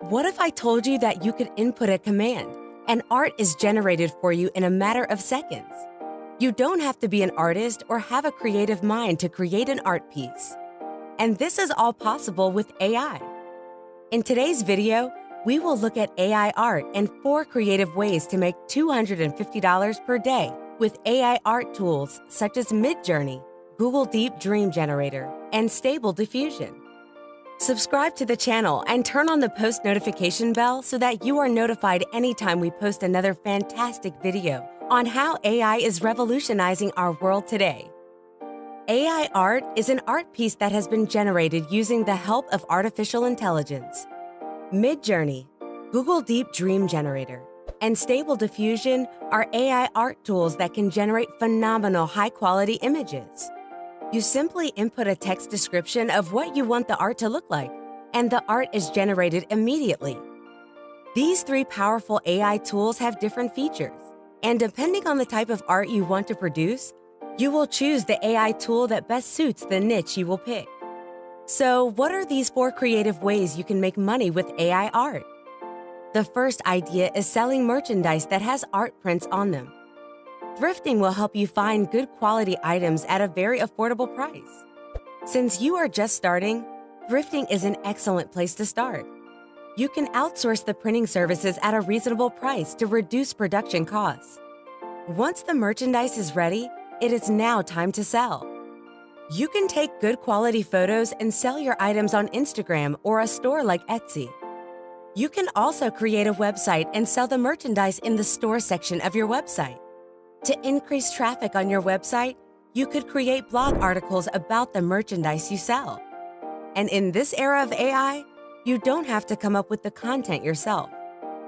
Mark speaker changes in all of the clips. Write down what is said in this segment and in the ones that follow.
Speaker 1: What if I told you that you could input a command and art is generated for you in a matter of seconds? You don't have to be an artist or have a creative mind to create an art piece. And this is all possible with AI. In today's video, we will look at AI art and 4 creative ways to make $250 per day with AI art tools such as MidJoureny, Google Deep Dream Generator, and Stable Diffusion. Subscribe to the channel and turn on the post notification bell so that you are notified anytime we post another fantastic video on how AI is revolutionizing our world today. AI art is an art piece that has been generated using the help of artificial intelligence. MidJoureny, Google Deep Dream Generator, and Stable Diffusion are AI art tools that can generate phenomenal high-quality images. You simply input a text description of what you want the art to look like, and the art is generated immediately. These 3 powerful AI tools have different features, and depending on the type of art you want to produce, you will choose the AI tool that best suits the niche you will pick. So, what are these 4 creative ways you can make money with AI art? The first idea is selling merchandise that has art prints on them. Thrifting will help you find good quality items at a very affordable price. Since you are just starting, thrifting is an excellent place to start. You can outsource the printing services at a reasonable price to reduce production costs. Once the merchandise is ready, it is now time to sell. You can take good quality photos and sell your items on Instagram or a store like Etsy. You can also create a website and sell the merchandise in the store section of your website. To increase traffic on your website, you could create blog articles about the merchandise you sell. And in this era of AI, you don't have to come up with the content yourself.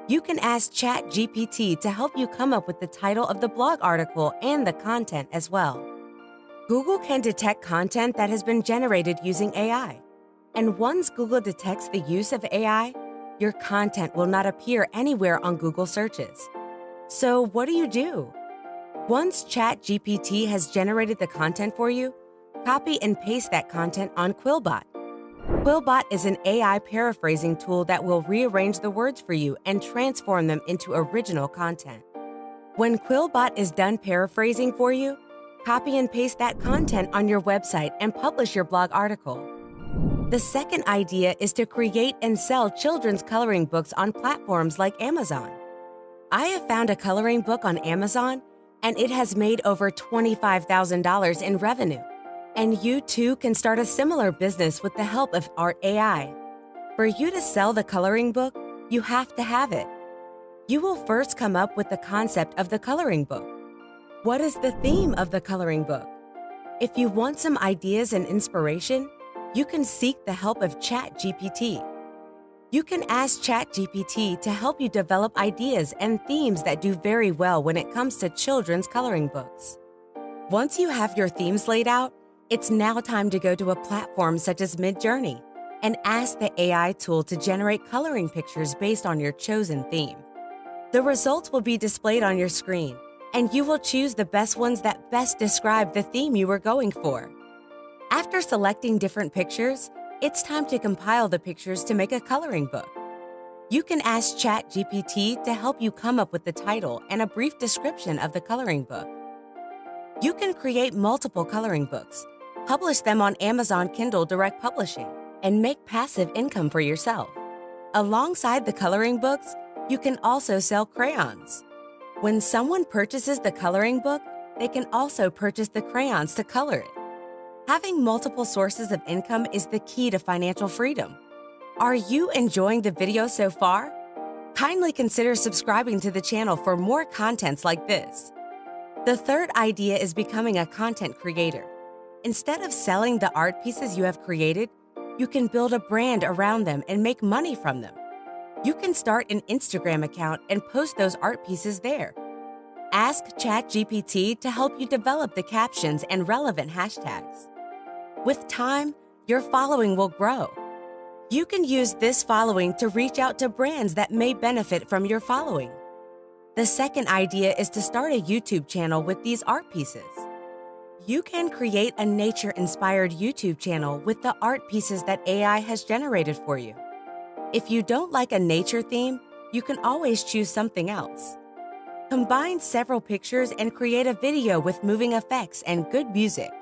Speaker 1: You can ask Chat GPT to help you come up with the title of the blog article and the content as well. Google can detect content that has been generated using AI. And once Google detects the use of AI, your content will not appear anywhere on Google searches. So what do? Once Chat GPT has generated the content for you, copy and paste that content on Quillbot. Quillbot is an AI paraphrasing tool that will rearrange the words for you and transform them into original content. When Quillbot is done paraphrasing for you, copy and paste that content on your website and publish your blog article. The second idea is to create and sell children's coloring books on platforms like Amazon. I have found a coloring book on Amazon, and it has made over $25,000 in revenue. And you too can start a similar business with the help of Art AI. For you to sell the coloring book, you have to have it. You will first come up with the concept of the coloring book. What is the theme of the coloring book? If you want some ideas and inspiration, you can seek the help of Chat GPT. You can ask Chat GPT to help you develop ideas and themes that do very well when it comes to children's coloring books. Once you have your themes laid out, it's now time to go to a platform such as MidJoureny and ask the AI tool to generate coloring pictures based on your chosen theme. The results will be displayed on your screen, and you will choose the best ones that best describe the theme you are going for. After selecting different pictures, it's time to compile the pictures to make a coloring book. You can ask Chat GPT to help you come up with the title and a brief description of the coloring book. You can create multiple coloring books, publish them on Amazon Kindle Direct Publishing, and make passive income for yourself. Alongside the coloring books, you can also sell crayons. When someone purchases the coloring book, they can also purchase the crayons to color it. Having multiple sources of income is the key to financial freedom. Are you enjoying the video so far? Kindly consider subscribing to the channel for more contents like this. The third idea is becoming a content creator. Instead of selling the art pieces you have created, you can build a brand around them and make money from them. You can start an Instagram account and post those art pieces there. Ask ChatGPT to help you develop the captions and relevant hashtags. With time, your following will grow. You can use this following to reach out to brands that may benefit from your following. The second idea is to start a YouTube channel with these art pieces. You can create a nature-inspired YouTube channel with the art pieces that AI has generated for you. If you don't like a nature theme, you can always choose something else. Combine several pictures and create a video with moving effects and good music.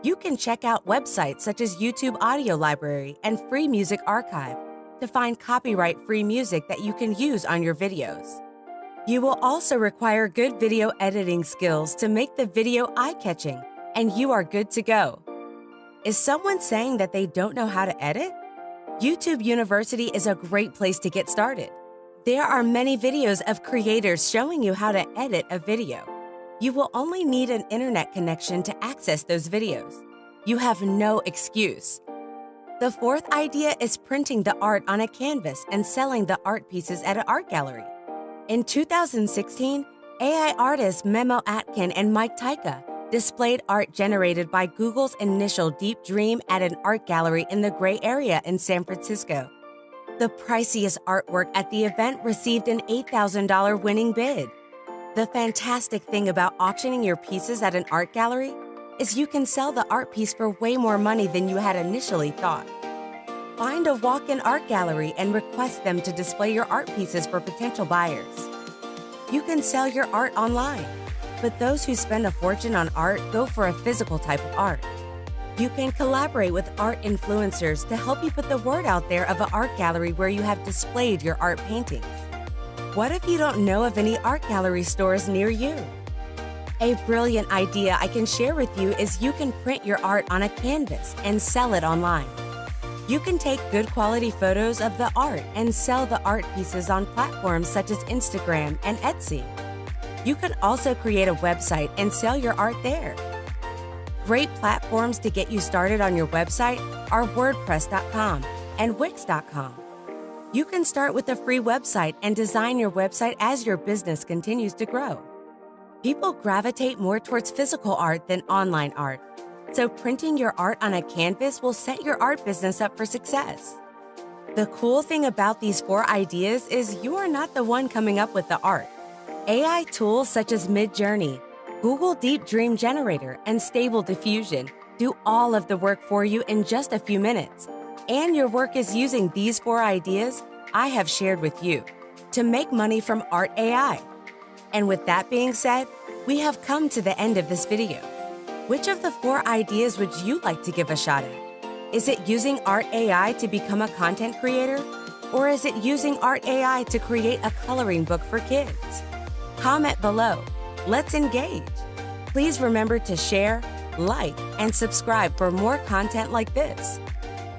Speaker 1: You can check out websites such as YouTube Audio Library and Free Music Archive to find copyright-free music that you can use on your videos. You will also require good video editing skills to make the video eye-catching, and you are good to go. Is someone saying that they don't know how to edit? YouTube University is a great place to get started. There are many videos of creators showing you how to edit a video. You will only need an internet connection to access those videos. You have no excuse. The fourth idea is printing the art on a canvas and selling the art pieces at an art gallery. In 2016, AI artists Memo Atkin and Mike Tyka displayed art generated by Google's initial Deep Dream at an art gallery in the Gray Area in San Francisco. The priciest artwork at the event received an $8,000 winning bid. The fantastic thing about auctioning your pieces at an art gallery is you can sell the art piece for way more money than you had initially thought. Find a walk-in art gallery and request them to display your art pieces for potential buyers. You can sell your art online, but those who spend a fortune on art go for a physical type of art. You can collaborate with art influencers to help you put the word out there of an art gallery where you have displayed your art paintings. What if you don't know of any art gallery stores near you? A brilliant idea I can share with you is you can print your art on a canvas and sell it online. You can take good quality photos of the art and sell the art pieces on platforms such as Instagram and Etsy. You can also create a website and sell your art there. Great platforms to get you started on your website are WordPress.com and Wix.com. You can start with a free website and design your website as your business continues to grow. People gravitate more towards physical art than online art, so printing your art on a canvas will set your art business up for success. The cool thing about these 4 ideas is you are not the one coming up with the art. AI tools such as MidJoureny, Google Deep Dream Generator, and Stable Diffusion do all of the work for you in just a few minutes. And your work is using these 4 ideas I have shared with you to make money from art AI. And with that being said, we have come to the end of this video. Which of the 4 ideas would you like to give a shot at? Is it using art AI to become a content creator? Or is it using art AI to create a coloring book for kids? Comment below. Let's engage. Please remember to share, like, and subscribe for more content like this.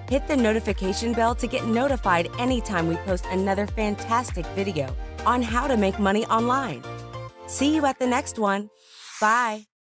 Speaker 1: Hit the notification bell to get notified anytime we post another fantastic video on how to make money online. See you at the next one. Bye.